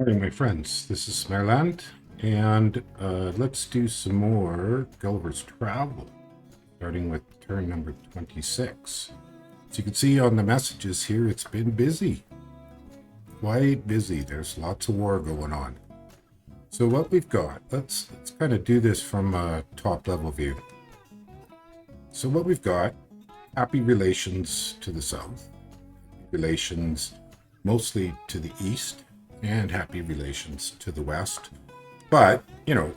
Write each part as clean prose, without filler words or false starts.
Morning, my friends. This is Maerlande, and let's do some more Gulliver's Travel, starting with turn number 26. As you can see on the messages here, it's been busy. Quite busy. There's lots of war going on. So what we've got, let's kind of do this from a top-level view. So what we've got, happy relations to the south, relations mostly to the east, and happy relations to the west. But,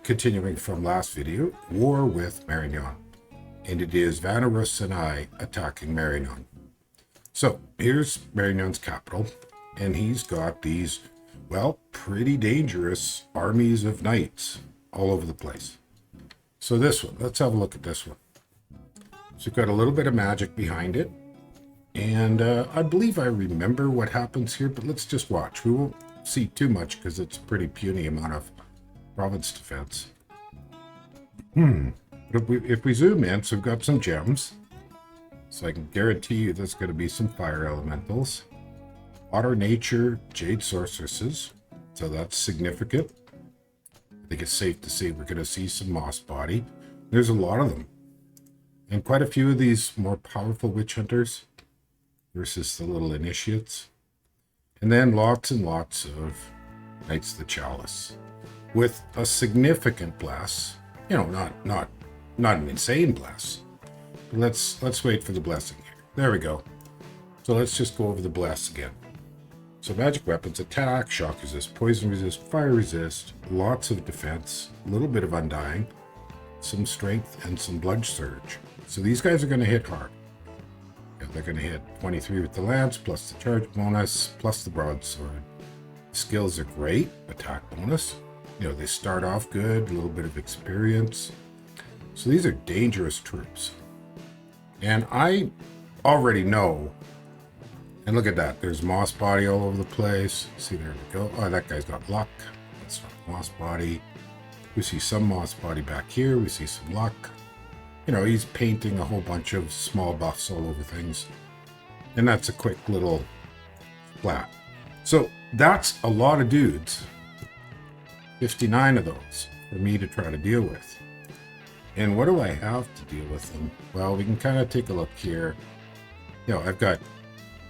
continuing from last video, war with Marignon. And it is Vanarus and I attacking Marignon. So, here's Marignon's capital, and he's got these, pretty dangerous armies of knights all over the place. So this one, let's have a look at this one. So we've got a little bit of magic behind it. And I believe I remember what happens here, but let's just watch. We won't see too much because it's a pretty puny amount of province defense. But if we zoom in, so we've got some gems. So I can guarantee you there's going to be some fire elementals. Water, nature, jade sorceresses. So that's significant. I think it's safe to say we're going to see some moss body. There's a lot of them. And quite a few of these more powerful witch hunters versus the little initiates. And then lots and lots of Knights of the Chalice with a significant bless. Not an insane bless. But let's wait for the blessing here. There we go. So let's just go over the bless again. So magic weapons, attack, shock resist, poison resist, fire resist, lots of defense, a little bit of undying, some strength, and some blood surge. So these guys are going to hit hard. They're going to hit 23 with the lance, plus the charge bonus, plus the broadsword. Skills are great. Attack bonus. They start off good, a little bit of experience. So these are dangerous troops. And I already know, and look at that, there's moss body all over the place. See, there we go. Oh, that guy's got luck. That's not moss body. We see some moss body back here. We see some luck. He's painting a whole bunch of small buffs all over things. And that's a quick little flat. So that's a lot of dudes. 59 of those for me to try to deal with. And what do I have to deal with them? Well, we can kind of take a look here. I've got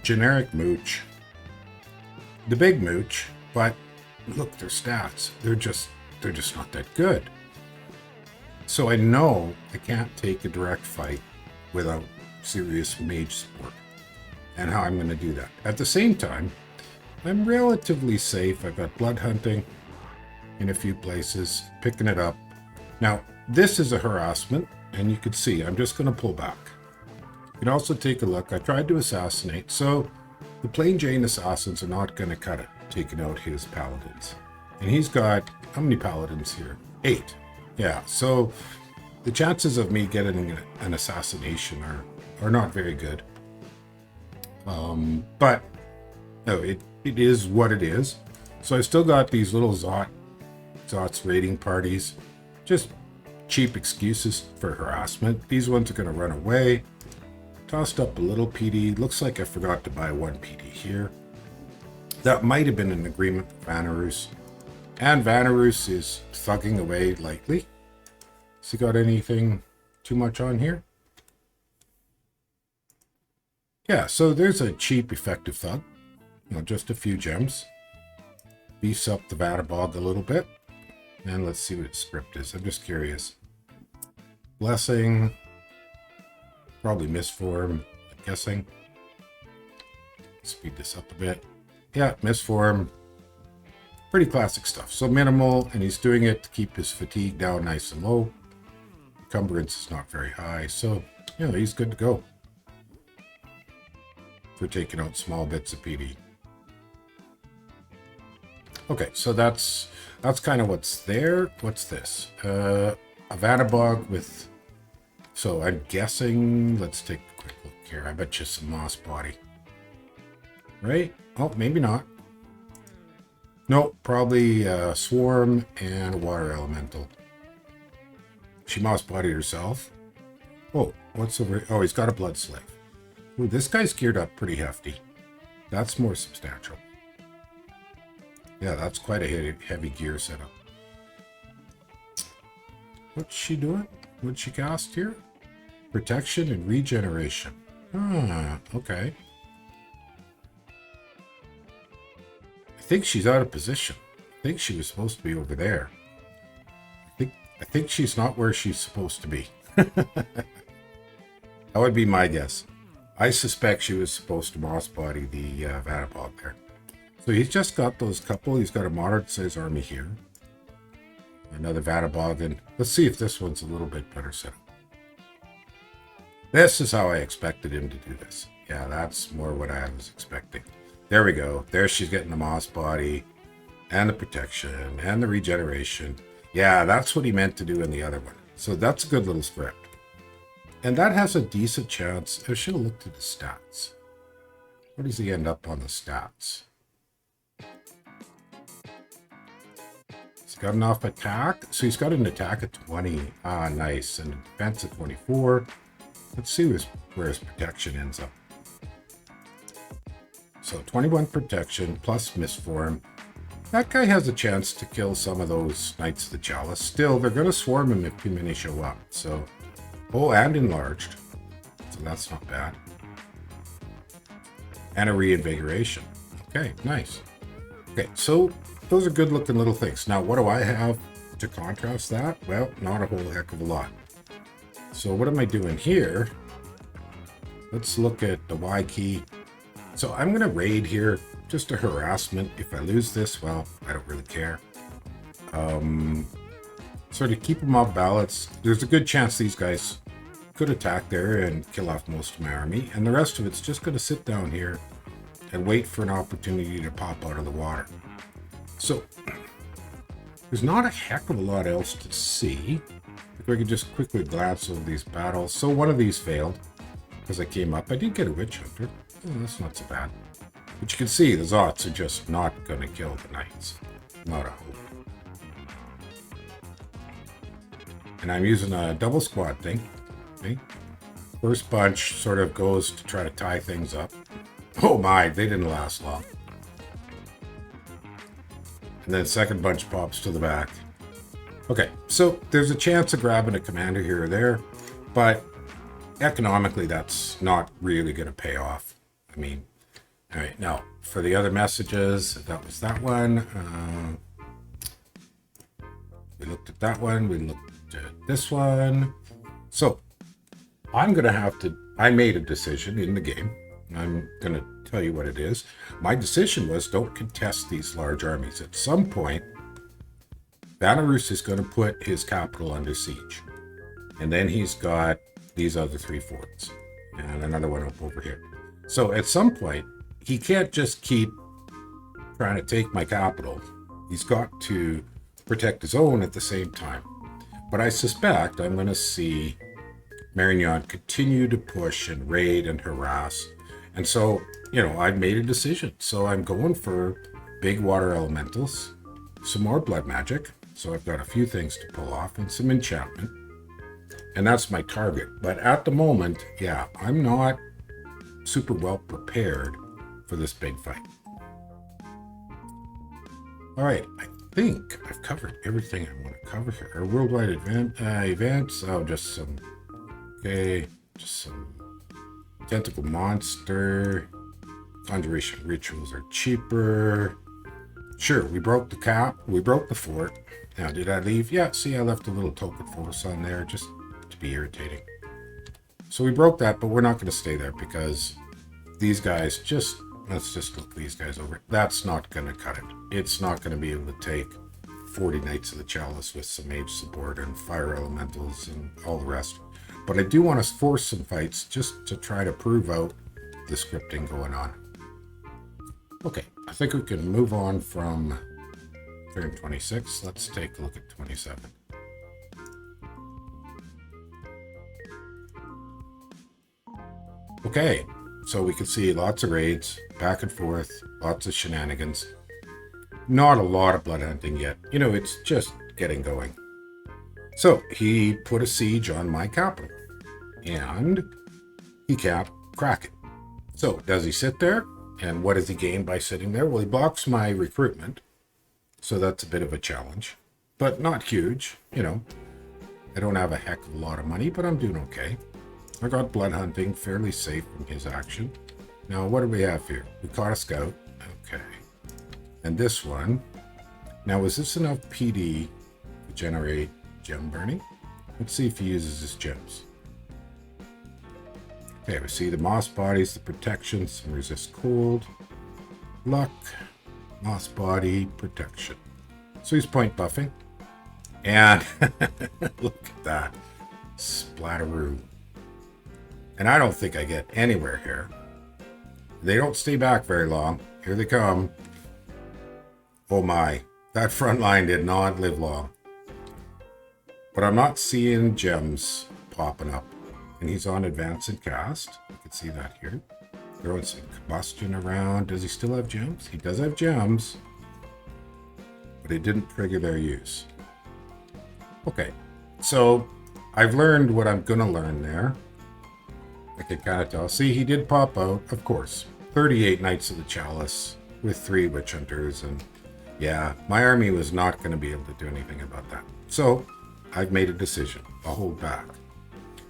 generic mooch, the big mooch, but look, their stats. They're just not that good. So I know I can't take a direct fight without serious mage support, and how I'm going to do that. At the same time, I'm relatively safe. I've got blood hunting in a few places, picking it up. Now, this is a harassment, and you can see I'm just going to pull back. You can also take a look. I tried to assassinate, so the plain Jane assassins are not going to cut it, taking out his paladins. And he's got, how many paladins here? 8. Yeah, so the chances of me getting an assassination are not very good. But no, it is what it is. So I still got these little Zot's raiding parties. Just cheap excuses for harassment. These ones are going to run away. Tossed up a little PD. Looks like I forgot to buy 1 PD here. That might have been an agreement with Vanarus. And Vanarus is thugging away lightly. Has he got anything too much on here? Yeah, so there's a cheap, effective thug. Just a few gems. Beefs up the Vanabog a little bit. And let's see what its script is. I'm just curious. Blessing. Probably misform, I'm guessing. Speed this up a bit. Yeah, misform. Pretty classic stuff. So minimal, and he's doing it to keep his fatigue down nice and low. Encumbrance is not very high, so he's good to go for taking out small bits of PD. Okay, so that's kind of what's there. What's this? A Vanabog with. So I'm guessing. Let's take a quick look here. I bet you some moss body, right? Oh, maybe not. Nope, probably Swarm and Water Elemental. She moss bodied herself. Oh, what's over? Oh, he's got a Blood Slave. Ooh, this guy's geared up pretty hefty. That's more substantial. Yeah, that's quite a heavy gear setup. What's she doing? What'd she cast here? Protection and regeneration. Ah, okay. I think she's out of position. I think she was supposed to be over there. I think she's not where she's supposed to be. That would be my guess. I suspect she was supposed to moss body the Vanabog there. So he's just got those couple. He's got a moderate-sized army here. Another Vanabog, and let's see if this one's a little bit better set up. This is how I expected him to do this. Yeah, that's more what I was expecting. There we go. There she's getting the moss body, and the protection, and the regeneration. Yeah, that's what he meant to do in the other one. So that's a good little script. And that has a decent chance. I should have looked at the stats. Where does he end up on the stats? He's got enough attack. So he's got an attack at 20. Ah, nice. And a defense at 24. Let's see where his protection ends up. So 21 protection plus misform. That guy has a chance to kill some of those Knights of the Chalice. Still, they're going to swarm him if too many show up. So, oh, and enlarged. So that's not bad. And a reinvigoration. Okay, nice. Okay, so those are good looking little things. Now, what do I have to contrast that? Well, not a whole heck of a lot. So what am I doing here? Let's look at the Y key. So I'm going to raid here. Just a harassment. If I lose this, well, I don't really care. Sort of keep them off balance. There's a good chance these guys could attack there and kill off most of my army. And the rest of it's just going to sit down here and wait for an opportunity to pop out of the water. So there's not a heck of a lot else to see. If we could just quickly glance over these battles. So one of these failed because I came up. I did get a Witch Hunter. Oh, that's not so bad. But you can see the Zots are just not going to kill the Knights. Not a hope. And I'm using a double squad thing. Okay. First bunch sort of goes to try to tie things up. Oh my, they didn't last long. And then second bunch pops to the back. Okay, so there's a chance of grabbing a commander here or there, but economically that's not really going to pay off. I mean, all right, now for the other messages, that was that one. We looked at that one. We looked at this one. So I'm going to have to, I made a decision in the game. I'm going to tell you what it is. My decision was don't contest these large armies. At some point, Belarus is going to put his capital under siege. And then he's got these other three forts and another one up over here. So at some point, he can't just keep trying to take my capital. He's got to protect his own at the same time. But I suspect I'm going to see Marignon continue to push and raid and harass. And so, you know, I've made a decision. So I'm going for big water elementals, some more blood magic. So I've got a few things to pull off and some enchantment. And that's my target. But at the moment, yeah, I'm not super well prepared for this big fight. All right, I think I've covered everything I want to cover here. Our worldwide events, oh, just some, okay, just some tentacle monster, conjuration rituals are cheaper. Sure, we broke the cap, we broke the fort. Now, did I leave? Yeah, see, I left a little token photos on there just to be irritating. So we broke that, but we're not going to stay there because these guys just, let's just look these guys over. That's not going to cut it. It's not going to be able to take 40 Knights of the Chalice with some mage support and fire elementals and all the rest. But I do want to force some fights just to try to prove out the scripting going on. Okay, I think we can move on from turn 26. Let's take a look at 27. Okay, so we can see lots of raids, back and forth, lots of shenanigans. Not a lot of blood hunting yet. You know, it's just getting going. So he put a siege on my capital, and he can't crack it. So does he sit there? And what does he gain by sitting there? Well, he blocks my recruitment. So that's a bit of a challenge, but not huge. You know, I don't have a heck of a lot of money, but I'm doing okay. I got blood hunting, fairly safe from his action. Now, what do we have here? We caught a scout. Okay. And this one. Now, is this enough PD to generate gem burning? Let's see if he uses his gems. Okay, we see the moss bodies, the protection, some resist cold, luck, moss body, protection. So he's point buffing. And look at that. Splatteroo. And I don't think I get anywhere here. They don't stay back very long. Here they come. Oh my. That front line did not live long. But I'm not seeing gems popping up. And he's on advance and cast. You can see that here. Throwing some combustion around. Does he still have gems? He does have gems. But it didn't trigger their use. Okay. So I've learned what I'm going to learn there. I can kind of tell. See, he did pop out, of course. 38 Knights of the Chalice with 3 Witch Hunters. And yeah, my army was not going to be able to do anything about that. So I've made a decision. I'll hold back.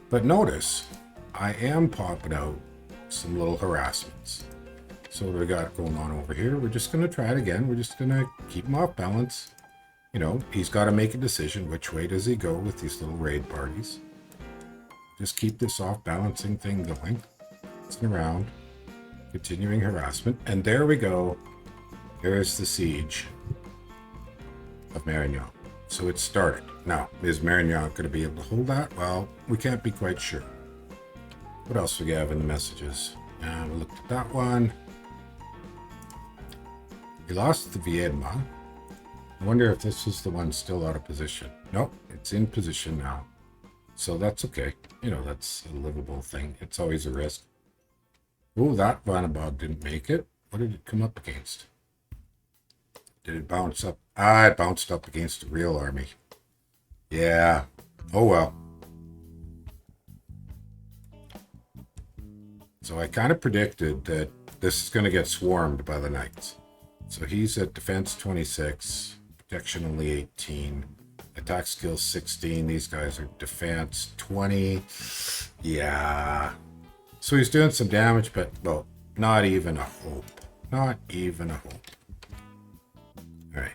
But notice, I am popping out some little harassments. So what do we got going on over here? We're just going to try it again. We're just going to keep him off balance. You know, he's got to make a decision. Which way does he go with these little raid parties? Just keep this off balancing thing going. It's around. Continuing harassment. And there we go. There's the siege of Marignon. So it started. Now, is Marignon going to be able to hold that? Well, we can't be quite sure. What else do we have in the messages? We looked at that one. He lost the Viedma. I wonder if this is the one still out of position. Nope, it's in position now. So that's okay. You know, that's a livable thing. It's always a risk. Oh, that Vanabog didn't make it. What did it come up against? Did it bounce up? Ah, it bounced up against a real army. Yeah. Oh, well. So I kind of predicted that this is going to get swarmed by the knights. So he's at defense 26, protection only 18, attack skill 16. These guys are defense 20. Yeah. So he's doing some damage, but, well, not even a hope. Not even a hope. All right.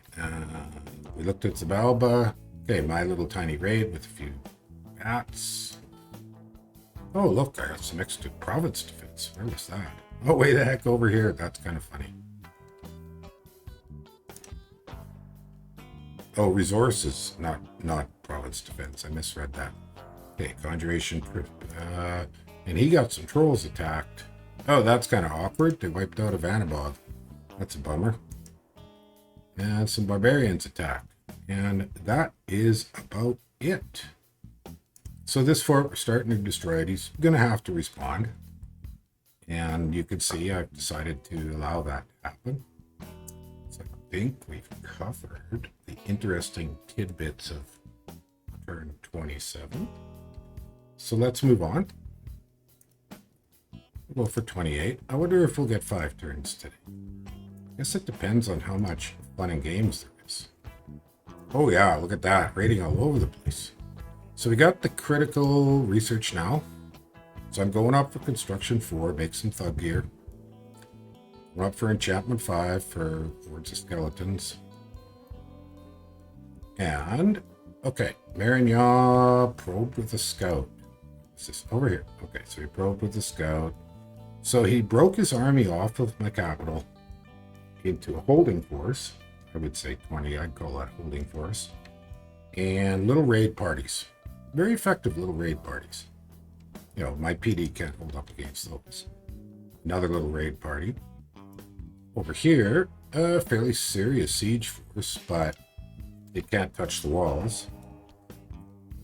We looked at Zabalba. Okay, my little tiny raid with a few bats. Oh, look, I got some extra province defense. Where was that? Oh, way the heck over here. That's kind of funny. Oh, resources, not province defense. I misread that. Okay, conjuration trip. And he got some trolls attacked. Oh, that's kind of awkward. They wiped out a Vanabog. That's a bummer. And some barbarians attacked. And that is about it. So this fort we're starting to destroy it. He's going to have to respond. And you can see I've decided to allow that to happen. So I think we've covered the interesting tidbits of turn 27. So let's move on. We'll go for 28. I wonder if we'll get 5 turns today. I guess it depends on how much fun and games there is. Oh yeah, look at that. Raiding all over the place. So we got the critical research now. So I'm going up for construction 4, make some thug gear. I'm up for enchantment 5 for Words of Skeletons. And, okay, Marignon probed with a scout. Is this over here? Okay, so he probed with a scout. So he broke his army off of my capital into a holding force. I would say 20, I'd call that holding force. And little raid parties. Very effective little raid parties. You know, my PD can't hold up against those. Another little raid party. Over here, a fairly serious siege force, but it can't touch the walls.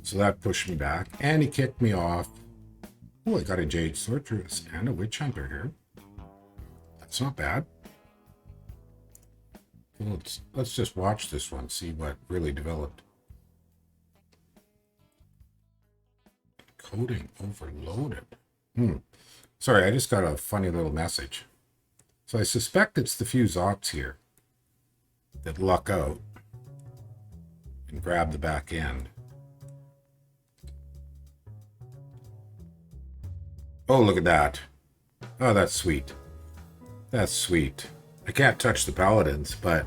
So that pushed me back, and he kicked me off. Oh, I got a Jade Sorceress and a Witch Hunter here. That's not bad. Let's just watch this one, see what really developed. Coding overloaded. Sorry, I just got a funny little message. So I suspect it's the few Zots here. that luck out and grab the back end. Oh, look at that. Oh, that's sweet. That's sweet. I can't touch the paladins, but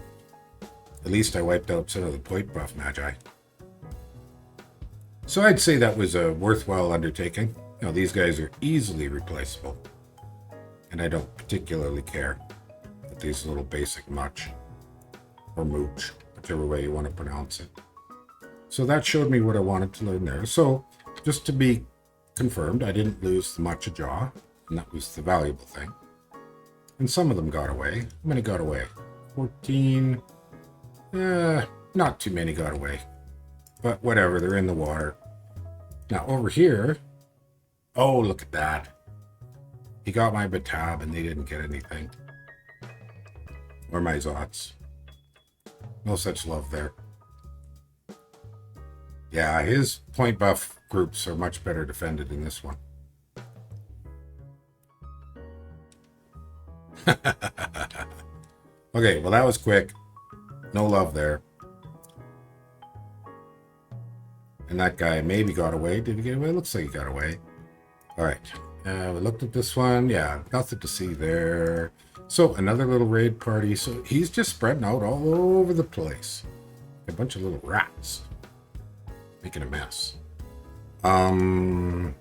at least I wiped out some of the point buff magi. So I'd say that was a worthwhile undertaking. You know, these guys are easily replaceable. And I don't particularly care that these little basic much, or mooch, whichever way you want to pronounce it. So that showed me what I wanted to learn there. So just to be confirmed, I didn't lose the much jaw, and that was the valuable thing. And some of them got away. How many got away? 14. Not too many got away. But whatever, they're in the water. Now over here, oh, look at that. He got my Batab and they didn't get anything. Or my Zots. No such love there. Yeah, his point buff groups are much better defended in this one. Okay, well that was quick. No love there. And that guy maybe got away. Did he get away? Looks like he got away. All right. We looked at this one. Yeah, nothing to see there. So another little raid party. So he's just spreading out all over the place. A bunch of little rats. Making a mess. What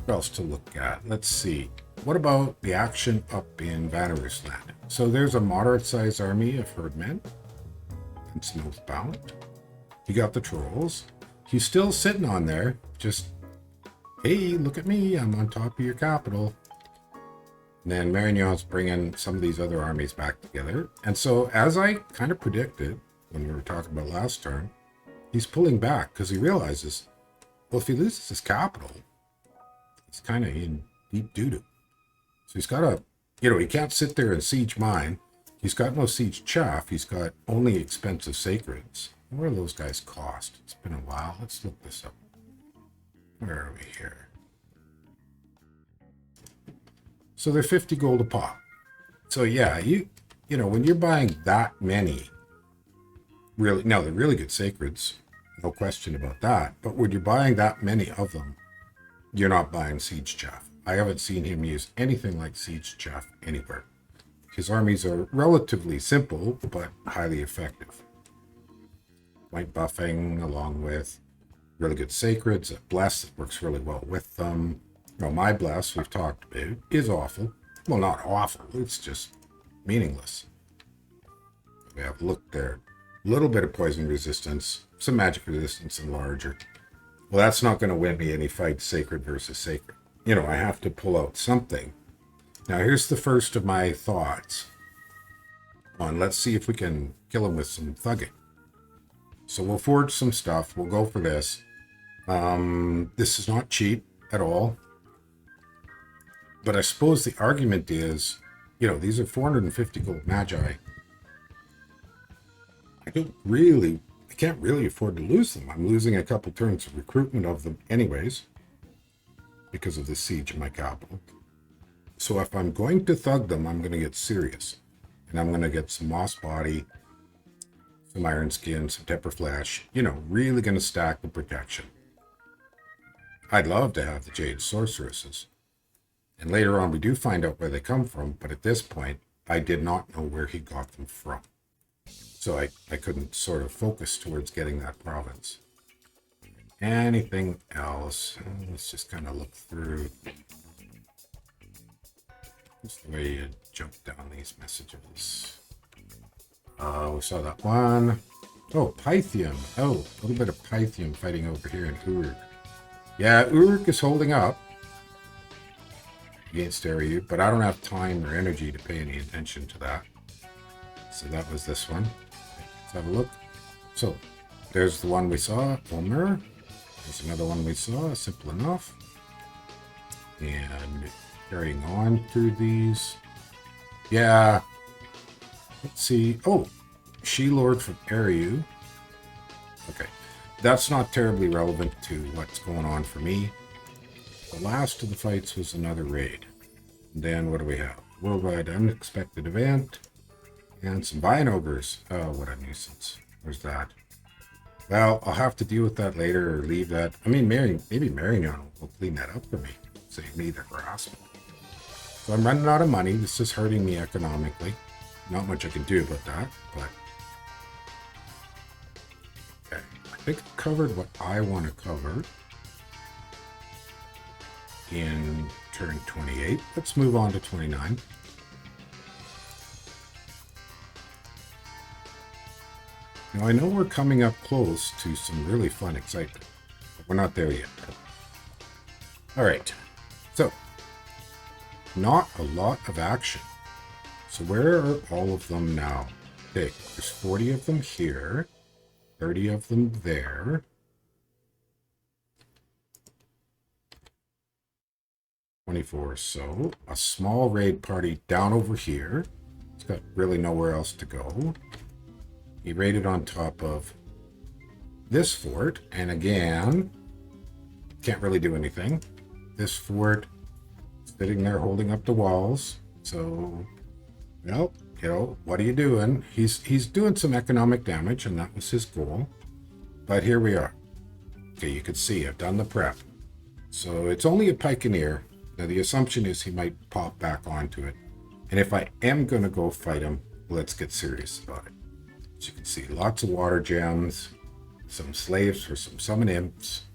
else to look at? Let's see. What about the action up in Vanarus land? So there's a moderate-sized army of herdmen. And Snowbound. You got the trolls. He's still sitting on there. Just, hey, look at me. I'm on top of your capital. And then Marignon's bringing some of these other armies back together. And so, as I kind of predicted when we were talking about last turn, he's pulling back because he realizes, well, if he loses his capital, he's kind of in deep doo-doo. So he's got to, he can't sit there and siege mine. He's got no siege chaff. He's got only expensive sacreds. What do those guys cost? It's been a while. Let's look this up. Where are we here? So they're 50 gold a pop. So yeah, you know, when you're buying that many, really, now they're really good sacreds, no question about that. But when you're buying that many of them, you're not buying siege chaff. I haven't seen him use anything like siege chaff anywhere. His armies are relatively simple, but highly effective. Point buffing along with really good sacreds, a bless that works really well with them. You know, my bless we've talked about is awful. Well, not awful, it's just meaningless. We have look there. A little bit of poison resistance, some magic resistance and larger. Well, that's not going to win me any fight sacred versus sacred. You know, I have to pull out something. Now here's the first of my thoughts. On, let's see if we can kill him with some thugging. So we'll forge some stuff. We'll go for this. This is not cheap at all. But I suppose the argument is, you know, these are 450 gold magi. I can't really afford to lose them. I'm losing a couple turns of recruitment of them anyways, because of the siege of my capital. So if I'm going to thug them, I'm going to get serious. And I'm going to get some moss body, some iron skin, some temper flesh, you know, really going to stack the protection. I'd love to have the jade sorceresses. And later on, we do find out where they come from, but at this point, I did not know where he got them from. So I couldn't sort of focus towards getting that province. Anything else? Let's just kind of look through. That's the way you jump down these messages. We saw that one. Oh, Pythium. Oh, a little bit of Pythium fighting over here in Uruk. Yeah, Uruk is holding up against Ariu, but I don't have time or energy to pay any attention to that. So that was this one. Let's have a look. So, there's the one we saw, Omer. There's another one we saw, simple enough. And carrying on through these. Yeah. Let's see. Oh, She-Lord from Ariu. Okay. That's not terribly relevant to what's going on for me. The last of the fights was another raid. And then what do we have? Worldwide unexpected event. And some vine ogres. Oh, what a nuisance. Where's that? Well, I'll have to deal with that later or leave that. I mean, maybe Marignon will clean that up for me. Save me the harassment. So I'm running out of money. This is hurting me economically. Not much I can do about that, but... Okay, I think I've covered what I want to cover in turn 28. Let's move on to 29. Now, I know we're coming up close to some really fun excitement, but we're not there yet. All right, so not a lot of action. So where are all of them now? Okay, there's 40 of them here, 30 of them there. 24 or so. A small raid party down over here. It's got really nowhere else to go. He raided on top of this fort, and again, can't really do anything. This fort sitting there holding up the walls. So, well, you know, what are you doing? He's doing some economic damage, and that was his goal. But here we are. Okay, you can see I've done the prep. So it's only a pikeneer. Now the assumption is he might pop back onto it. And if I am going to go fight him, let's get serious about it. As you can see, lots of water gems, some slaves for some summon imps.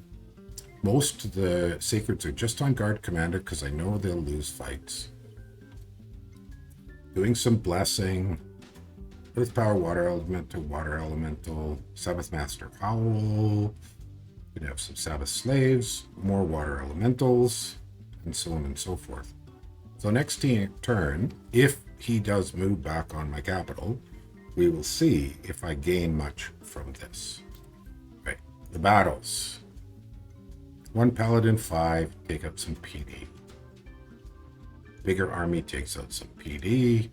Most of the sacreds are just on guard commander because I know they'll lose fights. Doing some blessing. Earth power, water elemental, Sabbath master howl. Could have some Sabbath slaves, more water elementals, and so on and so forth. So next turn, if he does move back on my capital, we will see if I gain much from this. Right, the battles. 1 paladin, 5, take out some PD. Bigger army takes out some PD.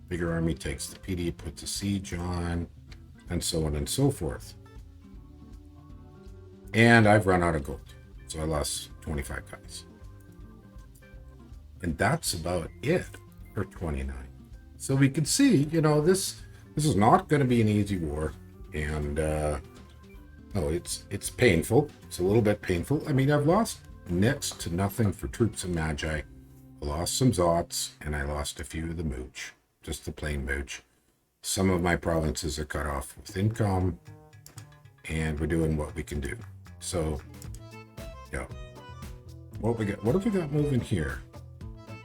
Bigger army takes the PD, puts a siege on, and so on and so forth. And I've run out of gold, so I lost 25 guys. And that's about it for 29. So we can see, you know, this is not going to be an easy war, and no, it's painful. It's a little bit painful. I mean, I've lost next to nothing for troops and magi. I lost some Zots, and I lost a few of the mooch, just the plain mooch. Some of my provinces are cut off with income, and we're doing what we can do. So, yeah. What have we got moving here?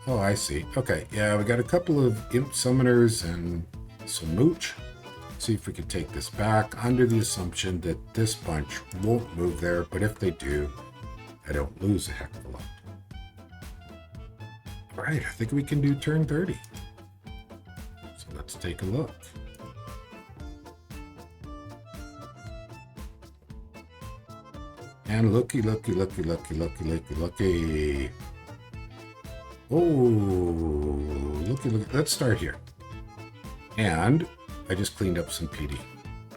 Oh, I see. Okay, yeah, we got a couple of imp summoners and some mooch. See if we can take this back under the assumption that this bunch won't move there, but if they do, I don't lose a heck of a lot. All right, I think we can do turn 30. So let's take a look. And looky. Oh, looky. Let's start here. And I just cleaned up some PD.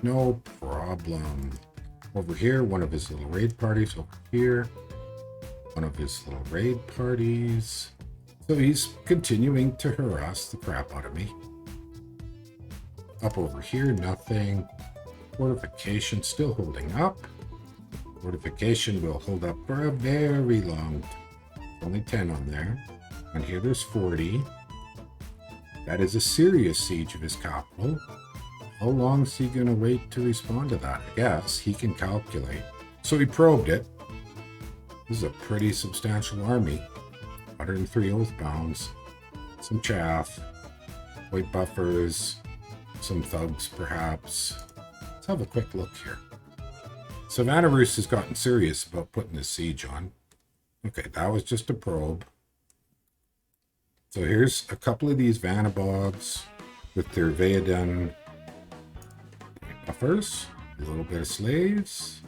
No problem. Over here, one of his little raid parties. Over here, one of his little raid parties. So he's continuing to harass the crap out of me. Up over here, nothing. Fortification still holding up. Fortification will hold up for a very long time. Only 10 on there. And here there's 40. That is a serious siege of his capital. How long is he going to wait to respond to that? I guess he can calculate. So he probed it. This is a pretty substantial army. 103 oathbounds, some chaff, white buffers, some thugs perhaps. Let's have a quick look here. So Vanarus has gotten serious about putting this siege on. Okay, that was just a probe. So here's a couple of these Vanabobs with their Veodan buffers, a little bit of slaves.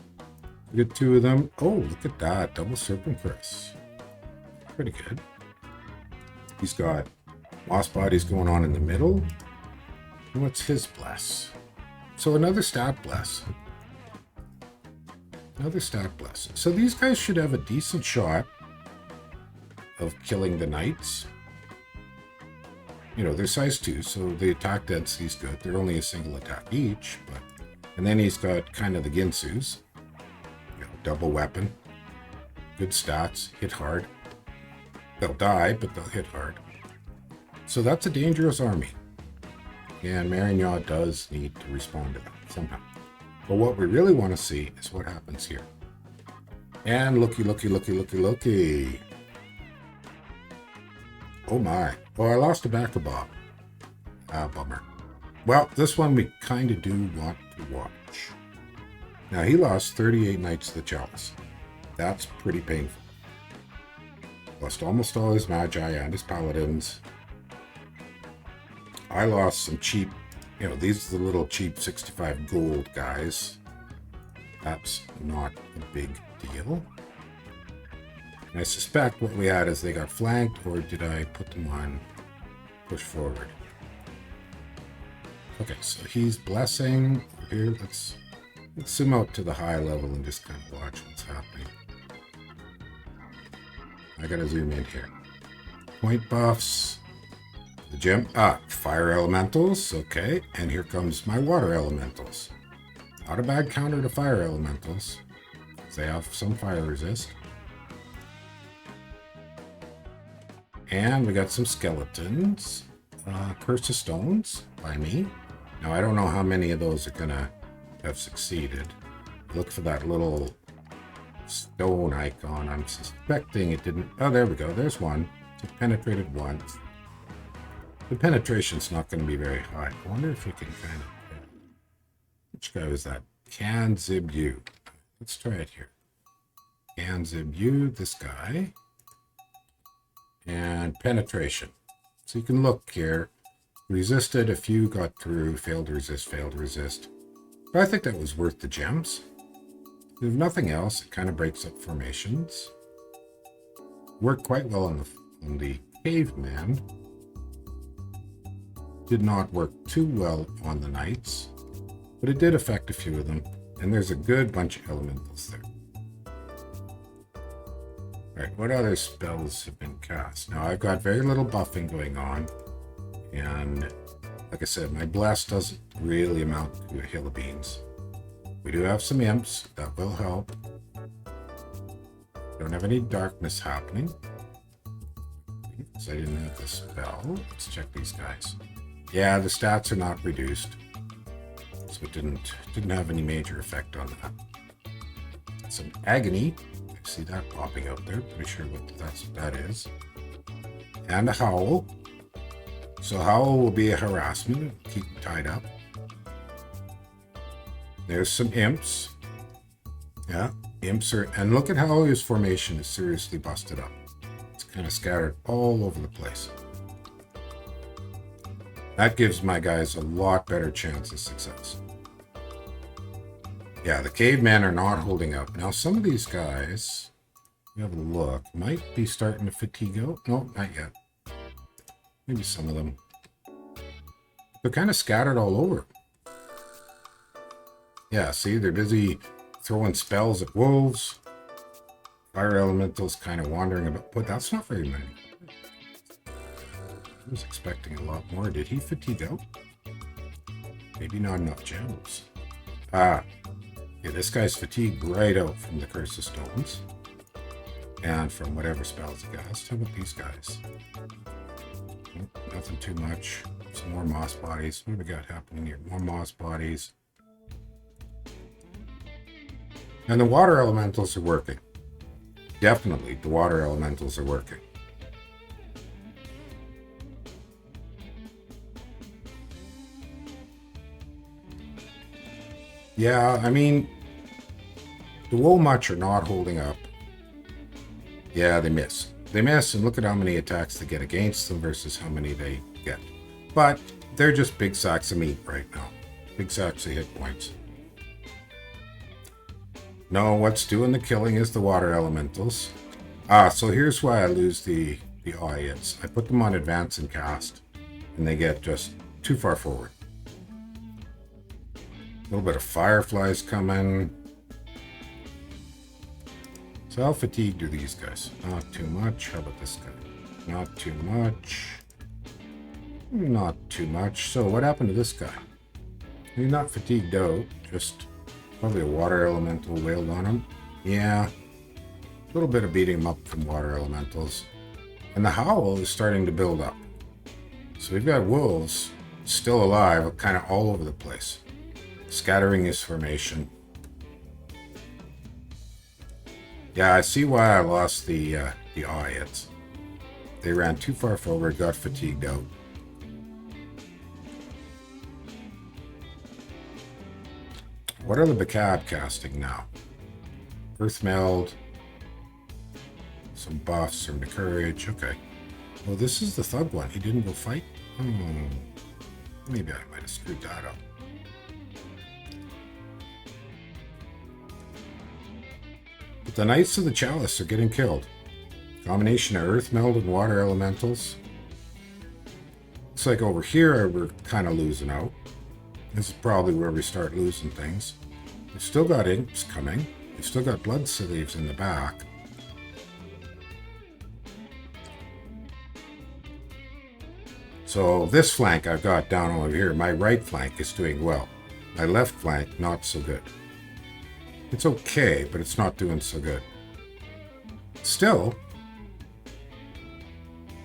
We get 2 of them. Oh, look at that, double Serpent Chris. Pretty good. He's got moss bodies going on in the middle. And what's his bless? So another stat bless. Another stat bless. So these guys should have a decent shot of killing the knights. You know, they're size 2, so the attack density's good. They're only a single attack each, but... And then he's got kind of the Ginsus. You know, double weapon. Good stats. Hit hard. They'll die, but they'll hit hard. So that's a dangerous army. And Marignon does need to respond to that somehow. But what we really want to see is what happens here. And looky. Oh my. Oh, I lost a backer bob. Ah, bummer. Well, this one we kind of do want to watch. Now, he lost 38 Knights of the Chalice. That's pretty painful. Lost almost all his Magi and his Paladins. I lost some cheap, you know, these are the little cheap 65 gold guys. That's not a big deal. And I suspect what we had is they got flanked, or did I put them on push forward? Okay, so he's blessing. Here, let's zoom out to the high level and just kind of watch what's happening. I gotta zoom in here. Point buffs. The gem. Fire elementals. Okay, and here comes my water elementals. Not a bad counter to fire elementals. They have some fire resist. And we got some skeletons. Curse of Stones by me. Now, I don't know how many of those are gonna have succeeded. Look for that little stone icon. I'm suspecting it didn't. Oh, there we go. There's one. It penetrated once. The penetration's not going to be very high. I wonder if we can kind of... Which guy was that? Kanzibu. Let's try it here. Kanzibu, this guy. And penetration. So you can look here. Resisted, a few got through. Failed to resist, failed to resist. But I think that was worth the gems. If nothing else, it kind of breaks up formations. Worked quite well on the caveman. Did not work too well on the knights, but it did affect a few of them. And there's a good bunch of elementals there. Alright, what other spells have been cast? Now, I've got very little buffing going on. And like I said, my bless doesn't really amount to a hill of beans. We do have some imps. That will help. Don't have any darkness happening. So I didn't have the spell. Let's check these guys. Yeah, the stats are not reduced. So it didn't have any major effect on that. Some agony. I see that popping out there. Pretty sure what that is. And a howl. So howl will be a harassment. Keep them tied up. There's some imps. Yeah, imps are... And look at how his formation is seriously busted up. It's kind of scattered all over the place. That gives my guys a lot better chance of success. Yeah, the cavemen are not holding up. Now, some of these guys, you have a look, might be starting to fatigue out. No, not yet. Maybe some of them. They're kind of scattered all over. Yeah, see, they're busy throwing spells at wolves. Fire elementals kind of wandering about. But that's not very many. I was expecting a lot more. Did he fatigue out? Maybe not enough gems. Yeah, this guy's fatigued right out from the Curse of Stones. And from whatever spells he cast. How about these guys? Nope, nothing too much. Some more moss bodies. What do we got happening here? More moss bodies. And the water elementals are working. Definitely, the water elementals are working. Yeah, I mean, the Womuch are not holding up. Yeah, they miss. They miss, and look at how many attacks they get against them versus how many they get. But they're just big sacks of meat right now. Big sacks of hit points. No, what's doing the killing is the water elementals. So here's why I lose the audience. I put them on advance and cast, and they get just too far forward. A little bit of fireflies coming. So how fatigued are these guys? Not too much. How about this guy? Not too much. Not too much. So what happened to this guy? He's not fatigued out, just probably a water elemental wailed on him. Yeah, a little bit of beating him up from water elementals. And the howl is starting to build up. So we've got wolves still alive, kind of all over the place, scattering his formation. Yeah, I see why I lost the eye. They ran too far forward, got fatigued out. What are the Bacab casting now? Earth Meld. Some buffs from the courage. Okay. Well, this is the thug one. He didn't go fight? Maybe I might have screwed that up. But the Knights of the Chalice are getting killed. Combination of Earth Meld and Water Elementals. Looks like over here we're kind of losing out. This is probably where we start losing things. We've still got imps coming. We've still got blood sleeves in the back. So this flank I've got down over here, my right flank is doing well. My left flank, not so good. It's okay, but it's not doing so good. Still,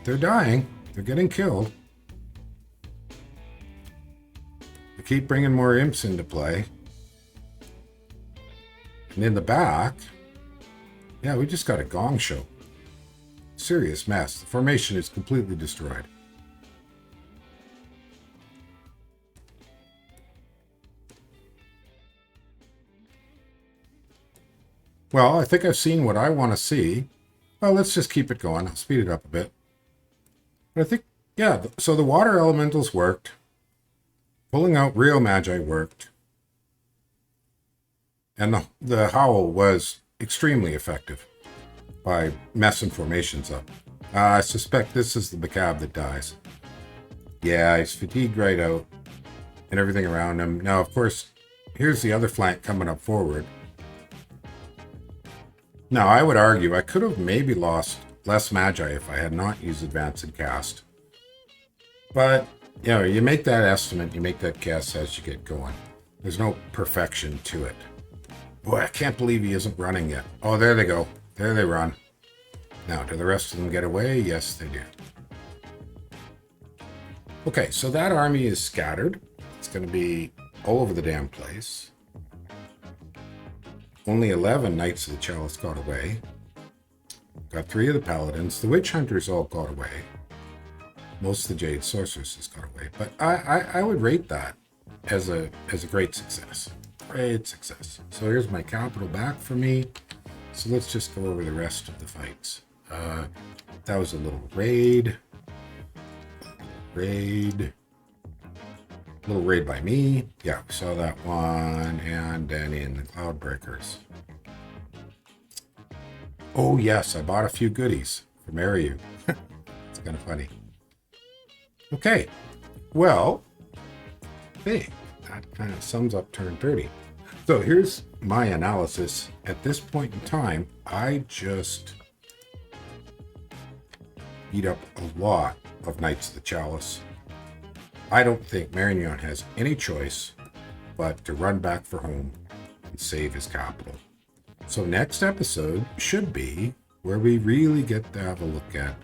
they're dying. They're getting killed. Keep bringing more imps into play. And in the back, yeah, we just got a gong show. Serious mess. The formation is completely destroyed. Well, I think I've seen what I want to see. Well, let's just keep it going. I'll speed it up a bit. But I think, yeah, so the water elementals worked. Pulling out real magi worked. And the howl was extremely effective by messing formations up. I suspect this is the Bacab that dies. Yeah, he's fatigued right out and everything around him. Now, of course, here's the other flank coming up forward. Now, I would argue I could have maybe lost less magi if I had not used advance and cast. But you know, you make that estimate, you make that guess as you get going. There's no perfection to it. Boy, I can't believe he isn't running yet. Oh, there they go. There they run. Now, do the rest of them get away? Yes, they do. Okay, so that army is scattered. It's going to be all over the damn place. Only 11 Knights of the Chalice got away. Got 3 of the Paladins. The Witch Hunters all got away. Most of the Jade Sorceresses got away, but I would rate that as a great success. Great success. So here's my capital back for me. So let's just go over the rest of the fights. That was a little raid. Little raid by me. Yeah, we saw that one. And then in the Cloudbreakers. Oh yes, I bought a few goodies for Marignon. It's kind of funny. Okay, well, hey, that kind of sums up turn 30. So here's my analysis. At this point in time, I just beat up a lot of Knights of the Chalice. I don't think Marignon has any choice but to run back for home and save his capital. So next episode should be where we really get to have a look at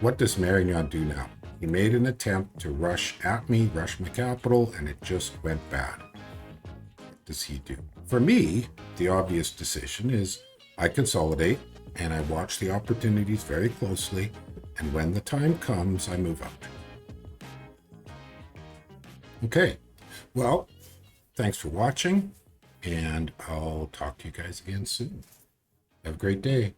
what does Marignon do now. He made an attempt to rush at me, rush my capital, and it just went bad. What does he do? For me, the obvious decision is I consolidate and I watch the opportunities very closely, and when the time comes, I move out. Okay, well, thanks for watching, and I'll talk to you guys again soon. Have a great day.